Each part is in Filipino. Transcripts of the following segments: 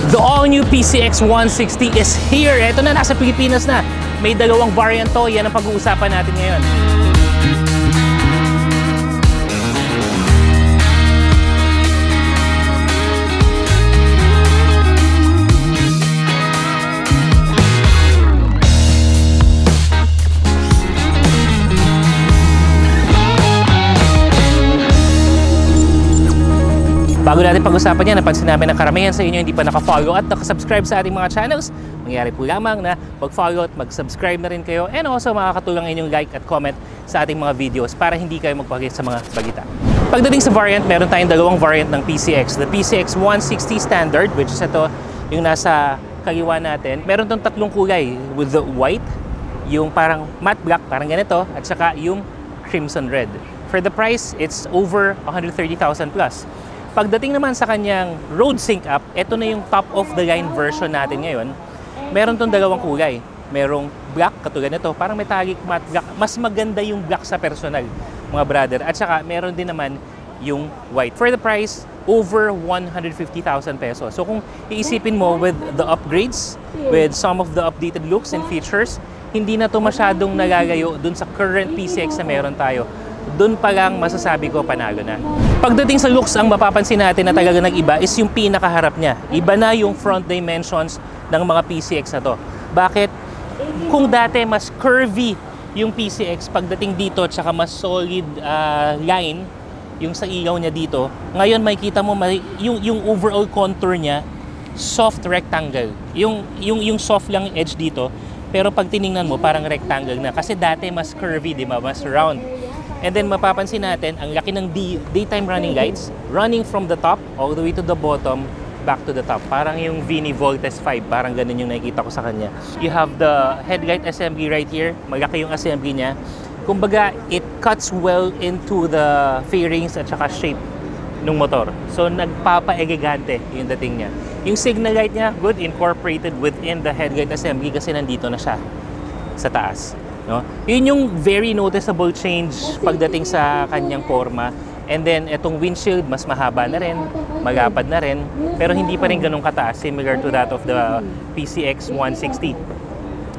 The all-new PCX 160 is here. Ito na, nasa Pilipinas na. May dalawang variant to. Yan ang pag-uusapan natin ngayon. Bago natin pag-usapan yan, napansin namin na karamihan sa inyo hindi pa naka-follow at naka-subscribe sa ating mga channels. Mangyari po lamang na mag-follow at mag-subscribe na rin kayo, and also makakatulong inyong like at comment sa ating mga videos para hindi kayo magpagit sa mga balita. Pagdating sa variant, meron tayong dalawang variant ng PCX. The PCX 160 Standard, which is ito yung nasa kaliwa natin. Meron tong tatlong kulay, with the white, yung parang matte black, parang ganito, at saka yung crimson red. For the price, it's over 130,000 plus. Pagdating naman sa kanyang road sync up, ito na yung top of the line version natin ngayon. Meron tong dalawang kulay. Merong black, katulad nito, parang metallic matte black. Mas maganda yung black sa personal, mga brother. At saka meron din naman yung white. For the price, over 150,000 pesos. So kung iisipin mo with the upgrades, with some of the updated looks and features, hindi na to masyadong nagagayo dun sa current PCX na meron tayo. Doon pa lang masasabi ko panalo na. Pagdating sa looks, ang mapapansin natin na talaga nag-iba is yung pinakaharap niya. Iba na yung front dimensions ng mga PCX na to. Bakit? Kung dati mas curvy yung PCX pagdating dito, tsaka mas solid line yung sa ilaw niya dito, ngayon makikita mo yung overall contour niya soft rectangle. Yung soft lang edge dito, pero pag tiningnan mo parang rectangle na kasi dati mas curvy, di ba? Mas round. And then mapapansin natin, ang laki ng daytime running lights, running from the top all the way to the bottom, back to the top. Parang yung Vini Voltes 5, parang ganun yung nakikita ko sa kanya. You have the headlight assembly right here, malaki yung assembly niya. Kumbaga, it cuts well into the fairings at saka shape ng motor. So nagpapa-elegante yung dating niya. Yung signal light niya, good, incorporated within the headlight assembly kasi nandito na siya sa taas. No? Yun yung very noticeable change pagdating sa kanyang forma. And then, itong windshield, mas mahaba na rin, magapad na rin, pero hindi pa rin ganun kataas, similar to that of the PCX 160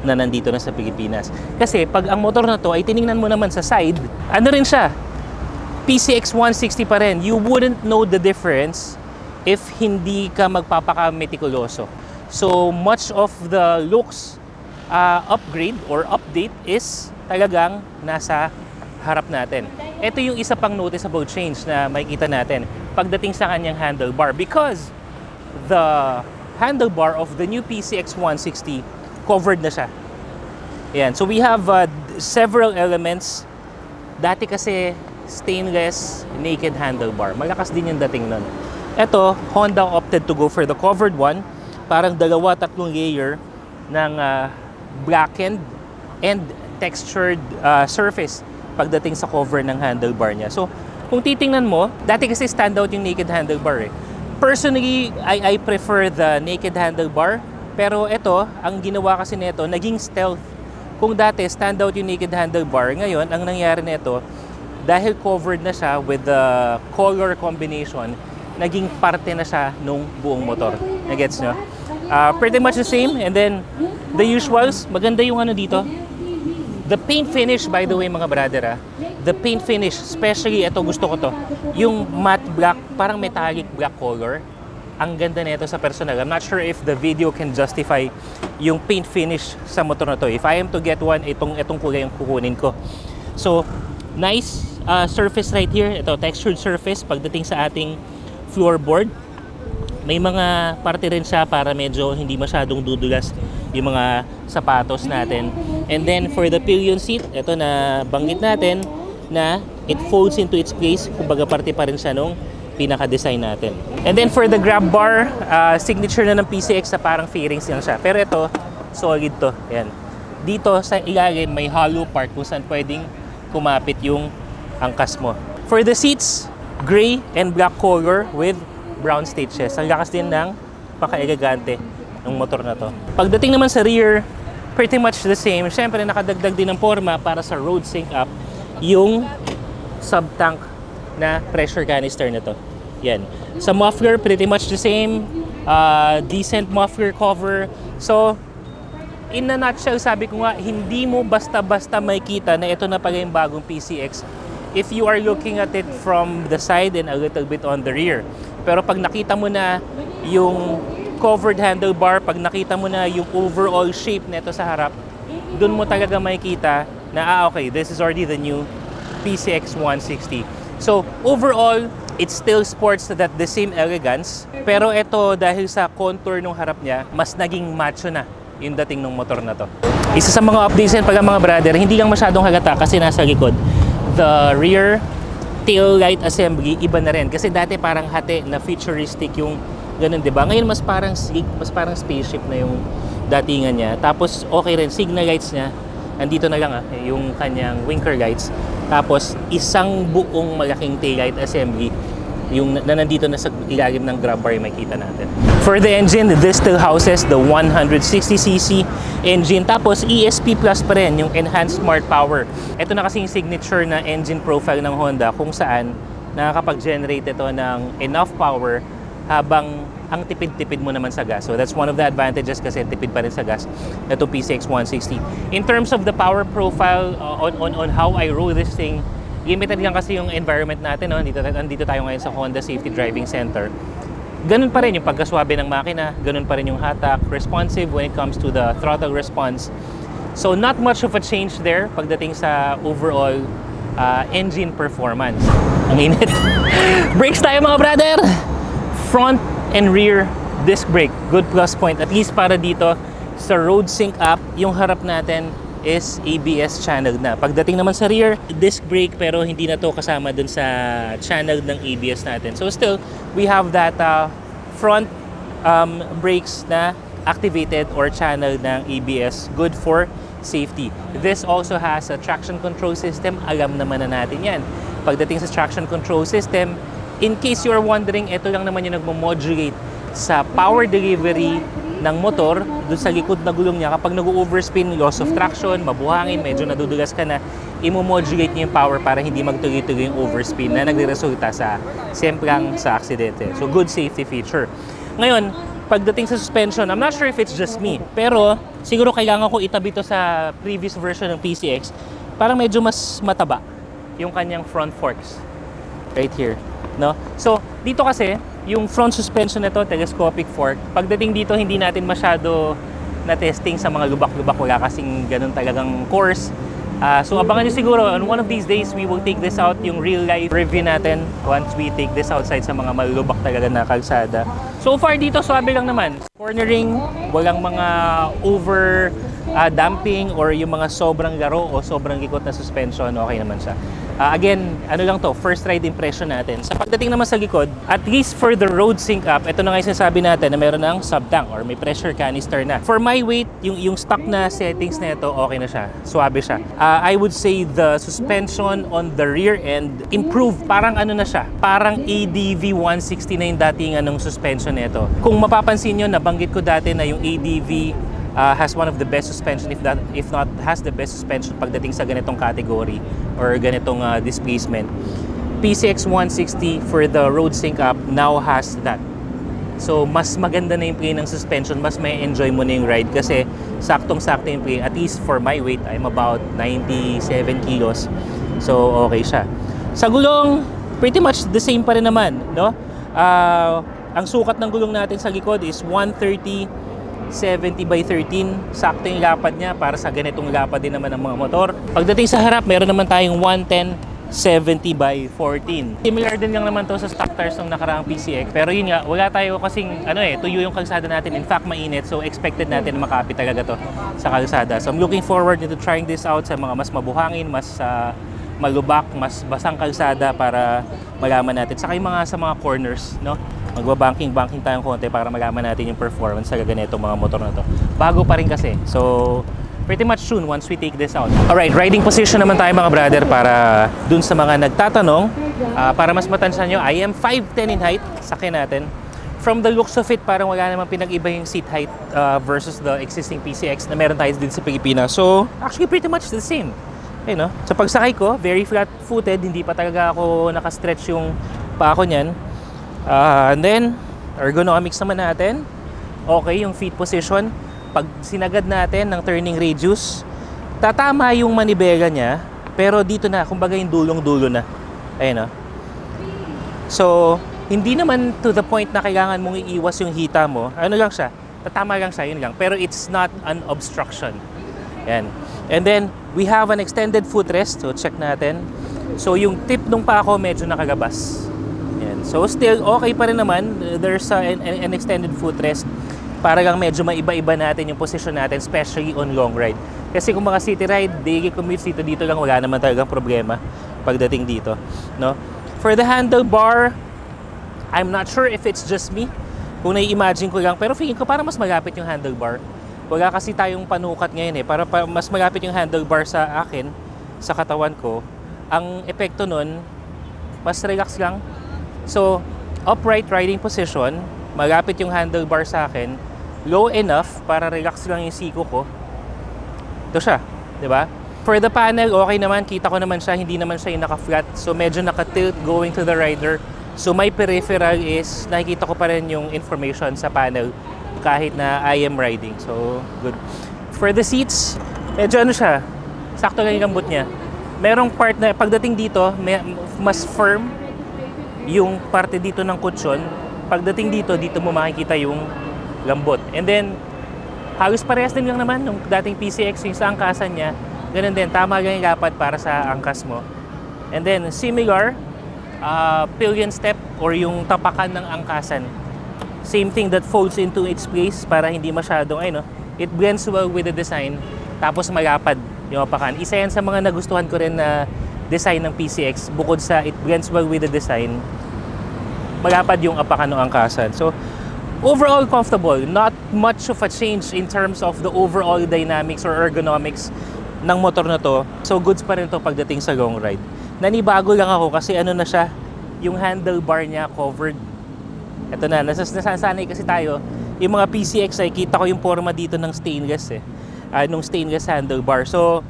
na nandito na sa Pilipinas. Kasi, pag ang motor na to ay tiningnan mo naman sa side, ano rin siya? PCX 160 pa rin. You wouldn't know the difference if hindi ka magpapaka-metikuloso. So, much of the looks upgrade or update is talagang nasa harap natin. Ito yung isa pang noticeable change na makikita natin pagdating sa kanyang handlebar, because the handlebar of the new PCX 160 covered na siya. Yan. So we have several elements. Dati kasi stainless naked handlebar. Malakas din yung dating nun. Ito, Honda opted to go for the covered one. Parang dalawa, tatlong layer ng blackened and textured surface pagdating sa cover ng handlebar niya. So, kung titingnan mo, dati kasi standout yung naked handlebar eh. Personally, I prefer the naked handlebar, pero ito, ang ginawa kasi nito, naging stealth. Kung dati standout yung naked handlebar, ngayon, ang nangyari nito, dahil covered na siya with the color combination, naging parte na siya nung buong motor. Nagets nyo? Pretty much the same, and then the usuals, maganda yung ano dito. The paint finish, by the way mga brother, the paint finish, especially ito gusto ko to, yung matte black, parang metallic black color. Ang ganda nito sa personal. I'm not sure if the video can justify yung paint finish sa motor na to. If I am to get one, itong kulay yung kukunin ko. So, nice surface right here. Ito, textured surface pagdating sa ating floorboard. May mga parte rin siya para medyo hindi masyadong dudulas yung mga sapatos natin. And then for the pillion seat, ito na banggit natin na it folds into its place. Kumbaga parte pa rin siya nung pinaka-design natin. And then for the grab bar, signature na ng PCX na parang fairings lang siya. Pero ito, solid to. Ayan. Dito sa ilalim may hollow part kung saan pwedeng kumapit yung angkas mo. For the seats, gray and black color with brown stitches. Ang lakas din ng paka-elegante ng motor na to. Pagdating naman sa rear, pretty much the same. Siyempre, nakadagdag din ng forma para sa road sync up yung sub-tank na pressure canister na to. Yan. Sa muffler, pretty much the same. decent muffler cover. So, in a nutshell, sabi ko nga, hindi mo basta-basta makikita na ito na pala yung bagong PCX if you are looking at it from the side and a little bit on the rear. Pero pag nakita mo na yung covered handlebar, pag nakita mo na yung overall shape nito sa harap, dun mo talaga makikita na, okay, this is already the new PCX 160. So, overall, it still sports that the same elegance. Pero ito, dahil sa contour ng harap niya, mas naging macho na yung dating ng motor na to. Isa sa mga updates yan pala mga brother, hindi lang masyadong halata kasi nasa likod. The rear tail light assembly, iba na rin. Kasi dati parang hati na futuristic yung ganun, diba? Ngayon mas parang sleek, mas parang spaceship na yung datingan niya. Tapos okay rin, signal lights niya. Andito na lang yung kanyang winker lights. Tapos isang buong malaking tail light assembly yung nandito na sa ilalim ng grab bar yung makikita natin. For the engine, this still houses the 160cc engine. Tapos ESP Plus pa rin, yung Enhanced Smart Power. Ito na kasing signature na engine profile ng Honda kung saan nakakapag-generate ito ng enough power habang ang tipid-tipid mo naman sa gas. So that's one of the advantages kasi tipid pa rin sa gas ito PCX 160. In terms of the power profile on how I roll this thing, limited lang kasi yung environment natin, no? Andito tayo ngayon sa Honda Safety Driving Center. Ganun pa rin yung pagkaswabe ng makina, ganun pa rin yung hatak, responsive when it comes to the throttle response. So not much of a change there pagdating sa overall engine performance. Ang init. Brakes tayo mga brother! Front and rear disc brake, good plus point. At least para dito sa road sync app, yung harap natin is ABS channel na. Pagdating naman sa rear, disc brake pero hindi na to kasama dun sa channel ng ABS natin. So still, we have that front brakes na activated or channel ng ABS, good for safety. This also has a traction control system. Alam naman na natin yan. Pagdating sa traction control system, in case you are wondering, ito lang naman yung nagmo-modulate sa power delivery ng motor doon sa likod na gulong niya. Kapag nag-overspin, loss of traction, mabuhangin, medyo nadudulas ka na, imo-modulate niya yung power para hindi magtuloy-tuloy yung overspin na nagre-resulta sa siyempre sa aksidente. So, good safety feature. Ngayon, pagdating sa suspension, I'm not sure if it's just me, pero siguro kailangan ko itabi to sa previous version ng PCX. Parang medyo mas mataba yung kanyang front forks. Right here. No? So, dito kasi, yung front suspension nito, telescopic fork, pagdating dito, hindi natin masyado na-testing sa mga lubak-lubak. Wala kasing ganun talagang course. So, abangan nyo siguro, on one of these days, we will take this out, yung real-life review natin once we take this outside sa mga malulubak talaga na kalsada. So far dito, swabe lang naman. Cornering, walang mga over damping or yung mga sobrang laro o sobrang likot na suspension, okay naman siya. Again, ano lang to, first ride impression natin. Sa pagdating naman sa likod, at least for the road sync up, ito na nga yung sinasabi natin na meron ng sub-tank or may pressure canister na. For my weight, yung stock na settings na ito, okay na siya. Swabe siya. I would say the suspension on the rear end improved. Parang ano na siya, parang ADV 160 na yung dating anong suspension nito. Kung mapapansin nyo, nabanggit ko dati na yung ADV has one of the best suspension, if not has the best suspension pagdating sa ganitong category or ganitong displacement. PCX 160 for the road sync up now has that. So mas maganda na yung play ng suspension, mas may enjoy mo na yung ride kasi saktong-sakto yung play. At least for my weight, I'm about 97 kilos. So okay siya. Sa gulong, pretty much the same pa rin naman, no? Ang sukat ng gulong natin sa likod is 130 70 by 13. Sakto yung lapad niya para sa ganitong lapad din naman ng mga motor. Pagdating sa harap, meron naman tayong 110 70 by 14. Similar din lang naman to sa stock tires ng nakaraang PCX. Pero yun nga, wala tayo kasing tuyo yung kalsada natin. In fact, mainit. So expected natin na makapit talaga to sa kalsada. So I'm looking forward to trying this out sa mga mas mabuhangin, mas malubak, mas basang kalsada para malaman natin. Saka yung sa mga corners, no? Magbabanking tayong konti para malaman natin yung performance sa ganitong mga motor na to. Bago pa rin kasi. So, pretty much soon once we take this out. Alright, riding position naman tayo mga brother para dun sa mga nagtatanong. Para mas matansya nyo, I am 5'10" in height. Sakyan natin. From the looks of it, parang wala namang pinag-iba yung seat height versus the existing PCX na meron tayo din sa Pilipinas. So, actually pretty much the same. Okay, no? Sa pagsakay ko, very flat-footed. Hindi pa talaga ako nakastretch yung paa ko niyan. And then, Ergonomics naman natin, okay yung feet position. Pag sinagad natin ng turning radius, tatama yung manibela niya, pero dito na, kumbaga yung dulong-dulo na. Ayun, no? So, hindi naman to the point na kailangan mong iiwas yung hita mo. Ano lang siya, tatama lang siya, yun lang. Pero it's not an obstruction. Yan. And then, we have an extended footrest. So, check natin. So, yung tip nung pako medyo nakagabas. Yan. So, still, okay pa rin naman. There's an extended footrest. Para lang medyo maiba-iba natin yung position natin, especially on long ride. Kasi kung mga city ride, daily commutes dito lang, wala naman talagang problema pagdating dito, no? For the handlebar, I'm not sure if it's just me, kung nai-imagine ko lang, pero feeling ko parang mas malapit yung handlebar. Wala kasi tayong panukat ngayon para mas malapit yung handlebar sa akin, sa katawan ko. Ang epekto nun, mas relax lang. So, upright riding position, malapit yung handlebar sa akin, low enough para relax lang yung siko ko. Ito siya, di ba? For the panel, okay naman, kita ko naman siya, hindi naman siya yung naka-flat. So medyo naka-tilt going to the rider. So my peripheral is, nakikita ko pa rin yung information sa panel kahit na I am riding. So, good. For the seats, medyo ano siya, sakto lang yung lambot niya. Merong part na, pagdating dito, mas firm yung parte dito ng kutsyon. Pagdating dito, dito mo makikita yung lambot. And then, halos parehas din lang naman nung dating PCX, yung sa angkasan niya. Ganun din, tama lang yung lapad para sa angkas mo. And then, similar, pillion step or yung tapakan ng angkasan. Same thing that folds into its place para hindi masyadong, it blends well with the design. Tapos malapad yung apakan. Isa yan sa mga nagustuhan ko rin na design ng PCX. Bukod sa it blends well with the design, malapad yung apakan ng angkasan. So, overall comfortable, not much of a change in terms of the overall dynamics or ergonomics ng motor na to. So goods pa rin to pagdating sa long ride. Nanibago lang ako kasi ano na siya, yung handlebar niya covered. Ito na, nasasanay kasi tayo. Yung mga PCX ay kita ko yung forma dito ng stainless nung stainless handlebar. So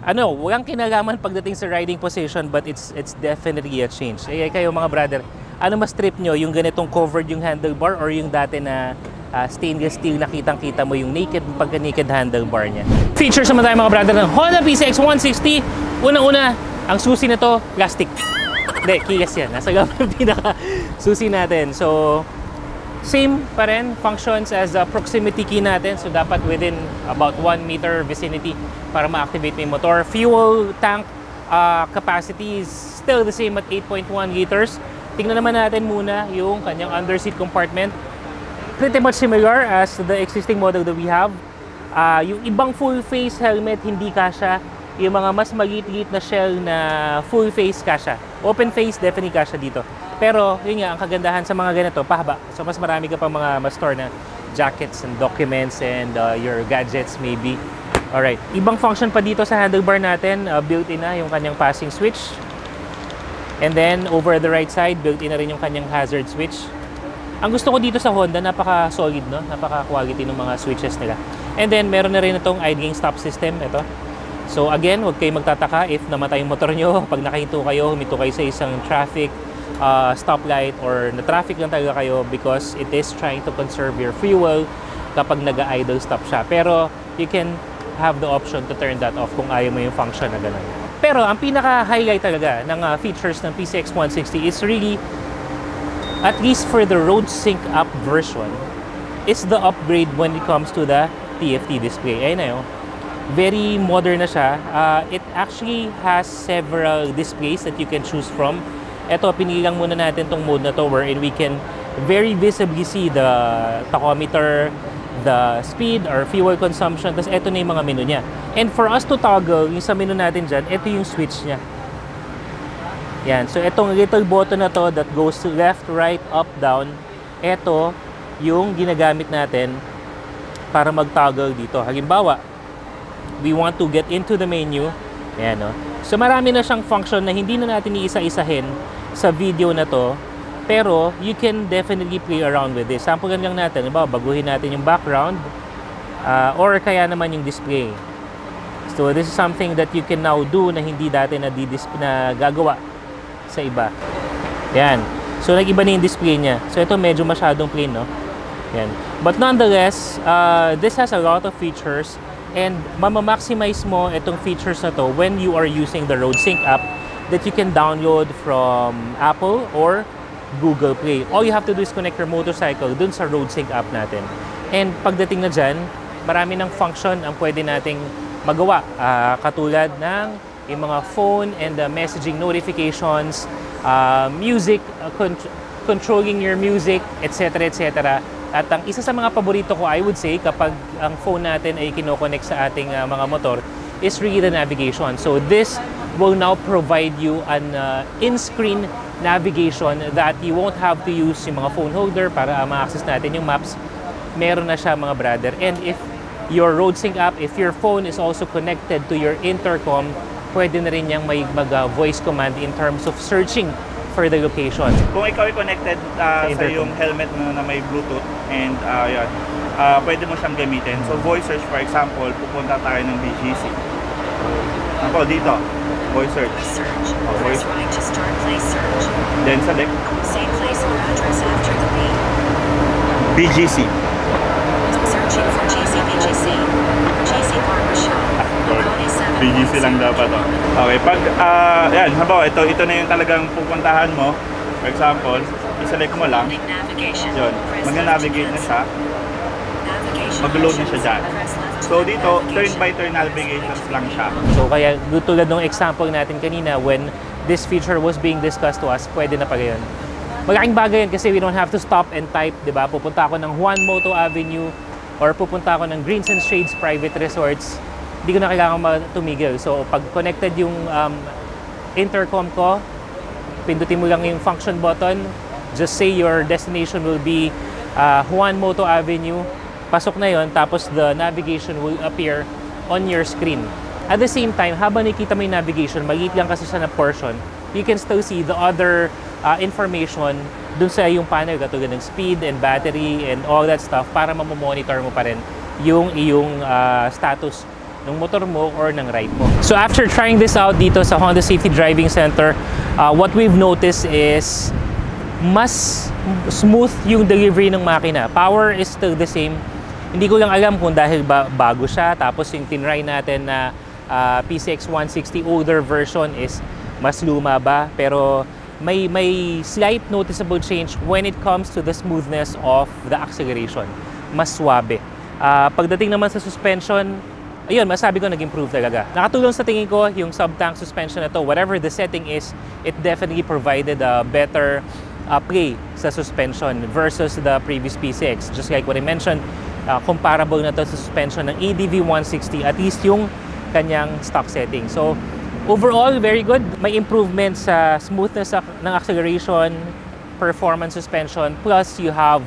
walang kinalaman pagdating sa riding position, but it's definitely a change. Kayo mga brother, ano mas trip nyo? Yung ganitong covered yung handlebar or yung dati na stainless steel na kitang-kita mo yung pagka-naked handlebar niya? Features naman tayo mga brother ng Honda PCX 160. Unang-una, ang susi na to, plastic. Hindi, keyless yan. Nasa gawin yung pinaka-susi natin. So, same pa rin functions as proximity key natin. So, dapat within about 1 meter vicinity para ma-activate yung motor. Fuel tank capacity is still the same at 8.1 liters. Tingnan naman natin muna yung kanyang underseat compartment. Pretty much similar as the existing model that we have. Yung ibang full face helmet hindi kasya. Yung mga mas maliit-liit na shell na full face kasya. Open face definitely kasya dito. Pero yun nga, ang kagandahan sa mga ganito, pahaba. So mas marami ka pa mga ma-store na jackets and documents and your gadgets maybe. Alright, ibang function pa dito sa handlebar natin. Built-in na yung kanyang passing switch. And then, over the right side, built-in na rin yung kanyang hazard switch. Ang gusto ko dito sa Honda, napaka-solid, no? Napaka-quality ng mga switches nila. And then, meron na rin itong idling stop system. Ito. So, again, huwag kayong magtataka if namatay yung motor nyo. Pag nakahinto kayo, huminto kayo sa isang traffic stoplight or na-traffic lang talaga kayo because it is trying to conserve your fuel kapag nag-idle stop siya. Pero, you can have the option to turn that off kung ayaw mo yung function na gano'n. Pero ang pinaka-highlight talaga ng features ng PCX 160 is really, at least for the Road Sync Up version, is the upgrade when it comes to the TFT display. Ayun na yun. Very modern na siya. It actually has several displays that you can choose from. Ito, pinili lang muna natin tong mode na to wherein we can very visibly see the tachometer, the speed or fuel consumption. Tapos ito na yung mga menu niya. And for us to toggle yung sa menu natin dyan, ito yung switch niya. Yan. So itong little button na to that goes to left, right, up, down. Ito yung ginagamit natin para mag-toggle dito. Halimbawa, we want to get into the menu. Yan, no? So marami na siyang function na hindi na natin iisa-isahin sa video na to. Pero you can definitely play around with this. Samplean lang natin. Diba? Baguhin natin yung background or kaya naman yung display. So this is something that you can now do na hindi dati na gagawa sa iba. Yan. So, nag-iba na yung display niya. So, ito medyo masyadong plain, no? Yan. But nonetheless, this has a lot of features and mama-maximize mo itong features na to when you are using the RoadSync app that you can download from Apple or Google Play. All you have to do is connect your motorcycle dun sa RoadSync app natin. And pagdating na dyan, marami ng function ang pwede nating magawa. Katulad ng yung mga phone and messaging notifications, music, controlling your music, etc. etc. At ang isa sa mga paborito ko, I would say, kapag ang phone natin ay kinoconnect sa ating mga motor, is really the navigation. So this will now provide you an in-screen navigation that you won't have to use yung mga phone holder para ma-access natin yung maps. Meron na siya mga brother. And if your RoadSync app, if your phone is also connected to your intercom, pwede na rin niyang may mag-voice command in terms of searching for the location. Kung ikaw ay connected sa yung helmet na may Bluetooth and yan, pwede mo siyang gamitin. So voice search, for example, pupunta tayo ng BGC. Ako dito, voice search. Voice search. Then select BGC. Searching for GC Barbershop. BGC lang dapat to. Okay, pag yan, halimbawa ito na yung talagang pupuntahan mo. For example, i-select mo lang. Yun, mag-navigate na siya. Mag-load na siya dyan. So dito, turn by turn navigations lang siya. So kaya tulad ng example natin kanina, when this feature was being discussed to us, pwede na pa ngayon. Malaking bagay yan kasi we don't have to stop and type, di ba? Pupunta ako ng Juan Moto Avenue or pupunta ako ng Greens and Shades Private Resorts. Hindi ko na kailangan tumigil. So, pag connected yung intercom ko, pindutin mo lang yung function button. Just say your destination will be Juan Moto Avenue. Pasok na yon, tapos the navigation will appear on your screen. At the same time, habang nakikita mo yung navigation, maliit lang kasi siya na portion, you can still see the other information dun sa yung panel, katulad ng speed and battery and all that stuff para mamomonitor mo pa rin yung iyong status ng motor mo or ng ride mo. So after trying this out dito sa Honda Safety Driving Center, what we've noticed is mas smooth yung delivery ng makina. Power is still the same. Hindi ko lang alam kung dahil bago siya, tapos yung tinry natin na PCX 160 older version is mas luma ba, pero may slight noticeable change when it comes to the smoothness of the acceleration. Mas suabe. Pagdating naman sa suspension, ayun, masabi ko nag-improve talaga. Nakatulong sa tingin ko yung sub-tank suspension na to. Whatever the setting is, it definitely provided a better play sa suspension versus the previous PCX. Just like what I mentioned, comparable na to sa suspension ng ADV 160, at least yung kanyang stock setting. So, overall, very good. May improvement sa smoothness ng acceleration, performance suspension, plus you have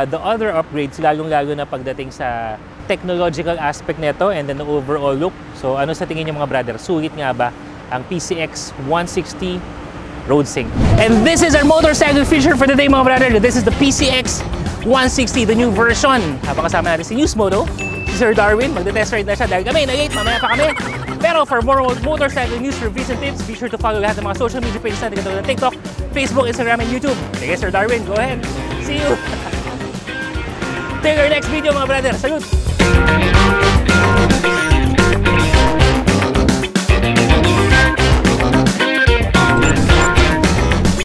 the other upgrades, lalong-lalo na pagdating sa technological aspect nito and then the overall look. So, ano sa tingin niyo mga brother? Sulit nga ba ang PCX 160 RoadSync? And this is our motorcycle feature for the day mga brother. This is the PCX 160, the new version. Habang kasama natin si Newsmoto, si Sir Darwin, magde-test ride na siya dahil kami na-late, mamaya pa kami. Pero for more motorcycle news, reviews, and tips, be sure to follow lahat ng mga social media pages natin katulad ng TikTok, Facebook, Instagram, and YouTube. Sige, Sir Darwin, go ahead. See you! Till our next video mga brother. Salute!